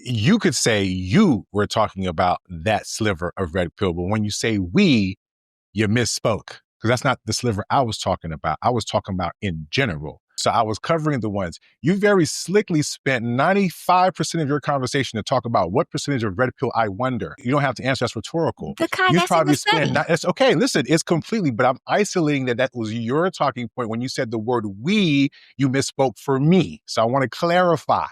You could say you were talking about that sliver of red pill, but when you say we, you misspoke, because that's not the sliver I was talking about. I was talking about in general. So I was covering the ones. You very slickly spent 95% of your conversation to talk about what percentage of red pill I wonder. You don't have to answer. That's rhetorical. The kind You that's probably in the study. it's okay. Listen, it's completely, but I'm isolating that was your talking point. When you said the word we, you misspoke for me. So I want to clarify,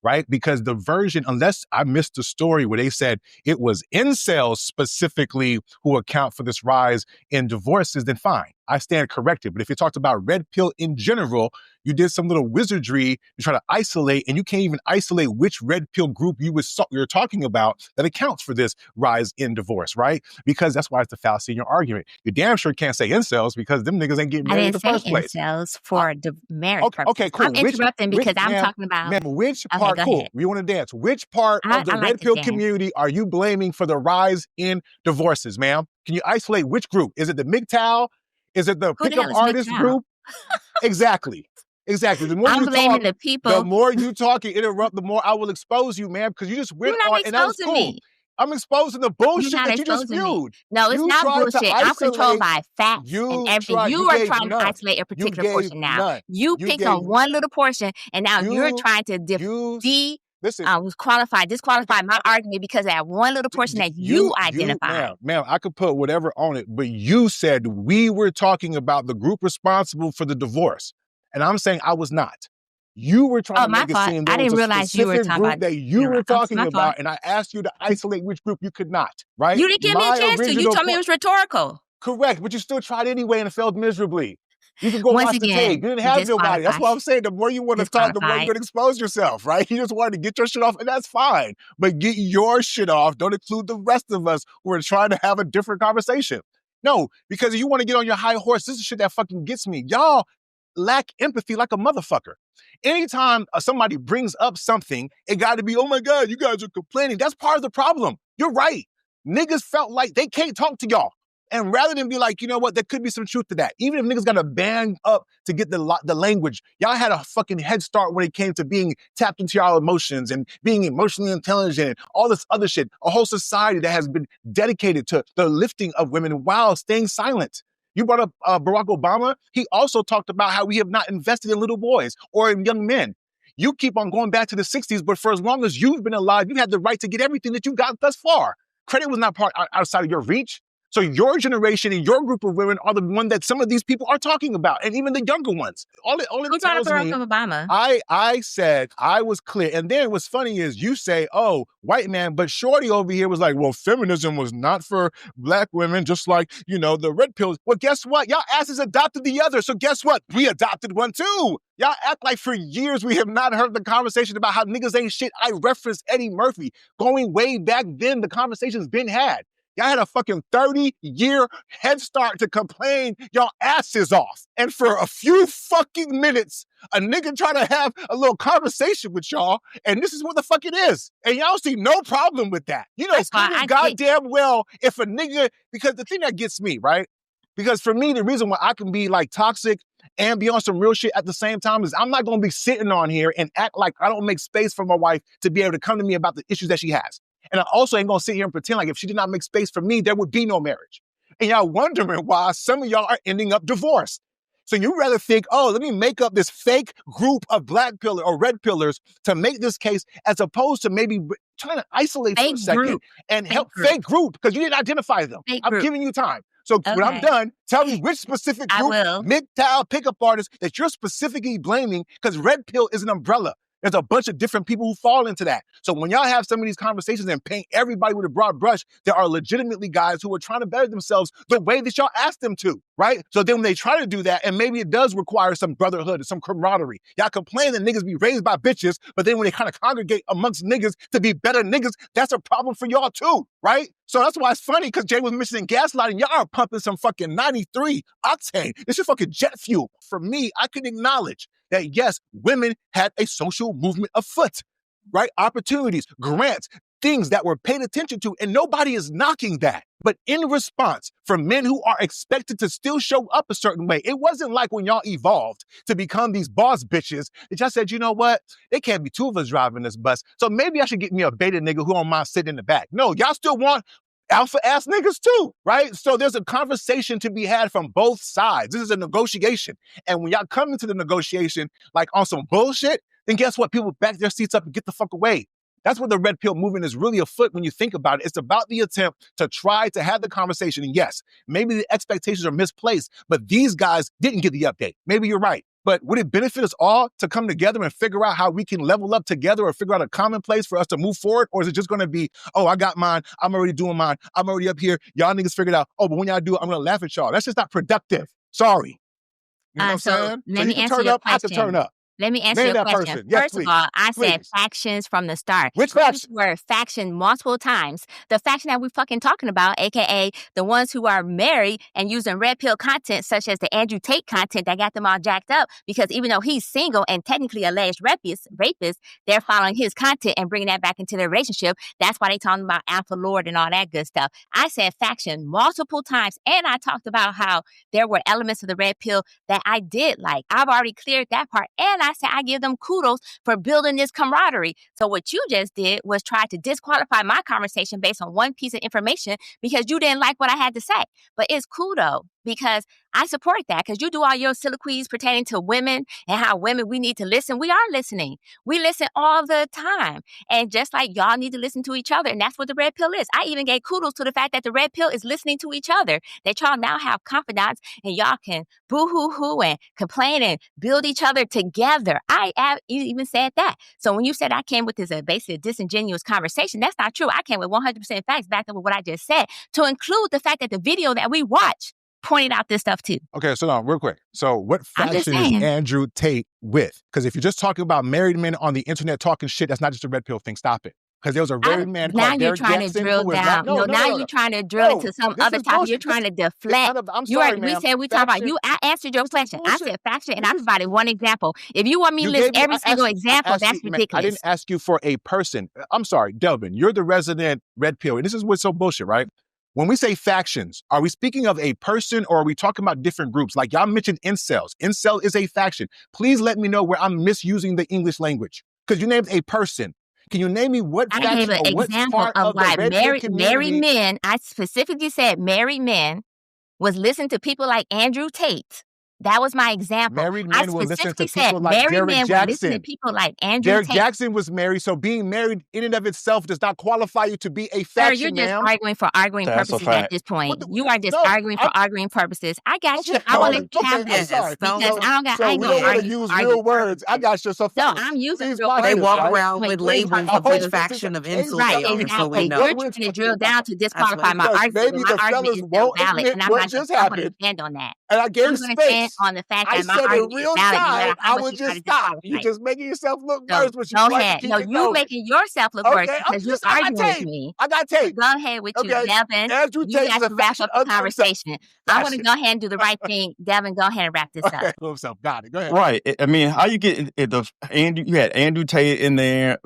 right? Because the version, unless I missed the story where they said it was incels specifically who account for this rise in divorces, then fine. I stand corrected. But if you talked about red pill in general, you did some little wizardry to try to isolate, and you can't even isolate which red pill group you're talking about that accounts for this rise in divorce, right? Because that's why it's the fallacy in your argument. You damn sure can't say incels because them niggas ain't getting married in the first place. Incels for the marriage purposes. Okay, cool. I'm interrupting because I'm talking about... Ma'am, which part, cool, ahead. We want to dance. Which part of the red pill community are you blaming for the rise in divorces, ma'am? Can you isolate which group? Is it the MGTOW? Is it the pickup artist group? Exactly. The more I'm you blaming talk, the people. The more you talk and interrupt, the more I will expose you, ma'am, because you just went on, and that was cool. Me. I'm exposing the bullshit that you just spewed. No, it's not bullshit. I'm controlled by facts and everything. You are trying to isolate a particular portion now. You picked on one little portion, and now you're trying to disqualify my argument because of that one little portion that you identified. Ma'am, I could put whatever on it, but you said we were talking about the group responsible for the divorce. And I'm saying I was not. You were trying to make it seem there was a specific group that you were talking about, and I asked you to isolate which group you could not, right? You didn't give me a chance to. You told me it was rhetorical. Correct, but you still tried anyway and it failed miserably. You can go watch the tape. You didn't have nobody. That's why I'm saying the more you want to talk, the more you're going to expose yourself, right? You just wanted to get your shit off, and that's fine. But get your shit off. Don't include the rest of us who are trying to have a different conversation. No, because if you want to get on your high horse, this is shit that fucking gets me. Y'all lack empathy like a motherfucker. Anytime somebody brings up something, it got to be, oh my God, you guys are complaining. That's part of the problem. You're right. Niggas felt like they can't talk to y'all. And rather than be like, you know what, there could be some truth to that. Even if niggas got to band up to get the language, y'all had a fucking head start when it came to being tapped into y'all emotions and being emotionally intelligent and all this other shit. A whole society that has been dedicated to the lifting of women while staying silent. You brought up Barack Obama. He also talked about how we have not invested in little boys or in young men. You keep on going back to the 60s, but for as long as you've been alive, you had the right to get everything that you got thus far. Credit was not part outside of your reach. So your generation and your group of women are the one that some of these people are talking about, and even the younger ones. All it tells me, Obama? I said I was clear. And then what's funny is you say, oh, white man, but Shorty over here was like, well, feminism was not for black women, just like, you know, the red pills. Well, guess what? Y'all asses adopted the other. So guess what? We adopted one too. Y'all act like for years we have not heard the conversation about how niggas ain't shit. I referenced Eddie Murphy. Going way back then, the conversation's been had. Y'all had a fucking 30-year head start to complain y'all asses off. And for a few fucking minutes, a nigga try to have a little conversation with y'all, and this is what the fuck it is. And y'all see no problem with that. You know, goddamn well if a nigga, because the thing that gets me, right? Because for me, the reason why I can be like toxic and be on some real shit at the same time is I'm not going to be sitting on here and act like I don't make space for my wife to be able to come to me about the issues that she has. And I also ain't gonna sit here and pretend like if she did not make space for me, there would be no marriage. And y'all wondering why some of y'all are ending up divorced. So you rather think, oh, let me make up this fake group of black pillar or red pillars to make this case, as opposed to maybe trying to isolate for a second and help fake group, because you didn't identify them. I'm giving you time. So when I'm done, tell me which specific group, MGTOW pickup artists, that you're specifically blaming, because red pill is an umbrella. There's a bunch of different people who fall into that. So when y'all have some of these conversations and paint everybody with a broad brush, there are legitimately guys who are trying to better themselves the way that y'all asked them to, right? So then when they try to do that, and maybe it does require some brotherhood and some camaraderie. Y'all complain that niggas be raised by bitches, but then when they kind of congregate amongst niggas to be better niggas, that's a problem for y'all too, right? So that's why it's funny, because Jay was mentioning gaslighting. Y'all are pumping some fucking 93 octane. This is fucking jet fuel. For me, I can acknowledge that yes, women had a social movement afoot, right? Opportunities, grants, things that were paid attention to, and nobody is knocking that. But in response, for men who are expected to still show up a certain way, it wasn't like when y'all evolved to become these boss bitches that y'all said, you know what? There can't be two of us driving this bus, so maybe I should get me a beta nigga who don't mind sitting in the back. No, y'all still want alpha-ass niggas too, right? So there's a conversation to be had from both sides. This is a negotiation. And when y'all come into the negotiation like on some bullshit, then guess what? People back their seats up and get the fuck away. That's what the red pill movement is really afoot when you think about it. It's about the attempt to try to have the conversation. And yes, maybe the expectations are misplaced, but these guys didn't get the update. Maybe you're right. But would it benefit us all to come together and figure out how we can level up together or figure out a common place for us to move forward? Or is it just going to be, oh, I got mine. I'm already doing mine. I'm already up here. Y'all niggas figured out, oh, but when y'all do it, I'm going to laugh at y'all. That's just not productive. Sorry. You know what I'm saying? Let me answer your question. I can turn up. Let me answer your question. Person. Yes, First of all, I said factions from the start. Which faction? Were faction multiple times. The faction that we're fucking talking about, aka the ones who are married and using red pill content, such as the Andrew Tate content that got them all jacked up, because even though he's single and technically alleged rapist, they're following his content and bringing that back into their relationship. That's why they talking about alpha lord and all that good stuff. I said faction multiple times, and I talked about how there were elements of the red pill that I did like. I've already cleared that part, and I said I give them kudos for building this camaraderie. So what you just did was try to disqualify my conversation based on one piece of information because you didn't like what I had to say. But it's kudos because I support that, because you do all your soliloquies pertaining to women and how women, we need to listen. We are listening. We listen all the time. And just like y'all need to listen to each other. And that's what the red pill is. I even gave kudos to the fact that the red pill is listening to each other, that y'all now have confidence and y'all can boo-hoo-hoo and complain and build each other together. I even said that. So when you said I came with this basically disingenuous conversation, that's not true. I came with 100% facts backed up with what I just said, to include the fact that the video that we watched pointed out this stuff too. Okay, so now real quick. So what faction is Andrew Tate with? Because if you're just talking about married men on the internet talking shit, that's not just a red pill thing. Stop it. Because there was a married man called Derek Jackson. Now you're trying to drill down. Now you're trying to drill into some other topic. You're trying to deflect. I'm sorry, we said we talk about you. I answered your question. I said faction, and I provided one example. If you want me to list every single example, that's ridiculous. I didn't ask you for a person. I'm sorry, Delvin. You're the resident red pill. And this is what's so bullshit, right? When we say factions, are we speaking of a person or are we talking about different groups? Like y'all mentioned incels. Incel is a faction. Please let me know where I'm misusing the English language. Because you named a person. Can you name me what faction? I gave an example of why married men, I specifically said married men, was listening to people like Andrew Tate. That was my example. Married men will listen to people like Derek Jackson. People like Andrew Derek Tate. Jackson was married, so being married in and of itself does not qualify you to be a faction. Sir, you're just arguing for arguing purposes at this point. You are just arguing for arguing purposes. I got you. I want to have this because I don't got. So we don't want to use real words. I got you. So no, I'm using real words. They walk around with labels of which faction of incels. Right, exactly. You're trying to drill down to disqualify my argument. Maybe My the argument is fellas won't valid, and I'm not going to stand on that. And I gave space. I'm going to stand on the fact that my argument is valid. I would just stop. You're just making yourself look worse. Go ahead. No, you're making yourself look worse because you're arguing with me. I got Tate. Go ahead with you, Devin. Andrew You Tate got to wrap up the conversation. I want to go ahead and do the right thing. Devin, go ahead and wrap this up. Got it. Go ahead. Right. I mean, how you get you had Andrew Tate in there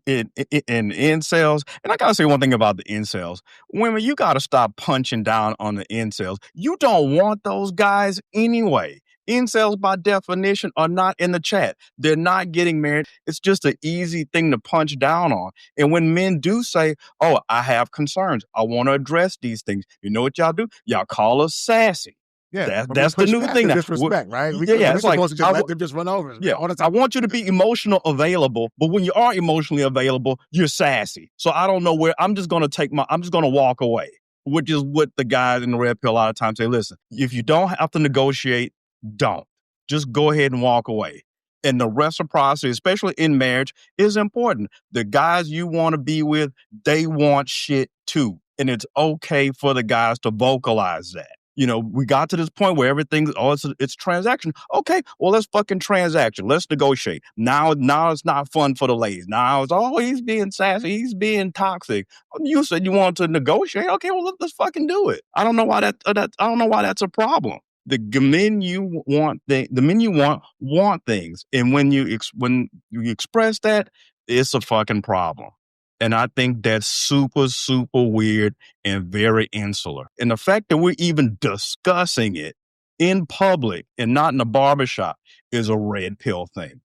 in incels. And I got to say one thing about the incels. Women, you got to stop punching down on the incels. You don't want those guys anyway. Incels, by definition, are not in the chat. They're not getting married. It's just an easy thing to punch down on. And when men do say, oh, I have concerns, I want to address these things, you know what y'all do? Y'all call us sassy. Yeah, that's the new thing now. Disrespect, right? It's like, supposed to just let them just run over. Yeah, I want you to be emotional available, but when you are emotionally available, you're sassy. So I don't know where I'm just going to walk away, which is what the guys in the red pill a lot of times say. Listen, if you don't have to negotiate, don't. Just go ahead and walk away. And the reciprocity, especially in marriage, is important. The guys you want to be with, they want shit too. And it's okay for the guys to vocalize that. You know, we got to this point where everything's, it's transaction. Okay, well, let's fucking transaction. Let's negotiate. Now it's not fun for the ladies. Now it's, he's being sassy. He's being toxic. You said you wanted to negotiate. Okay, well, let's fucking do it. I don't know why that's a problem. The men you want things, and when you express that, it's a fucking problem. And I think that's super, super weird and very insular. And the fact that we're even discussing it in public and not in a barbershop is a red pill thing.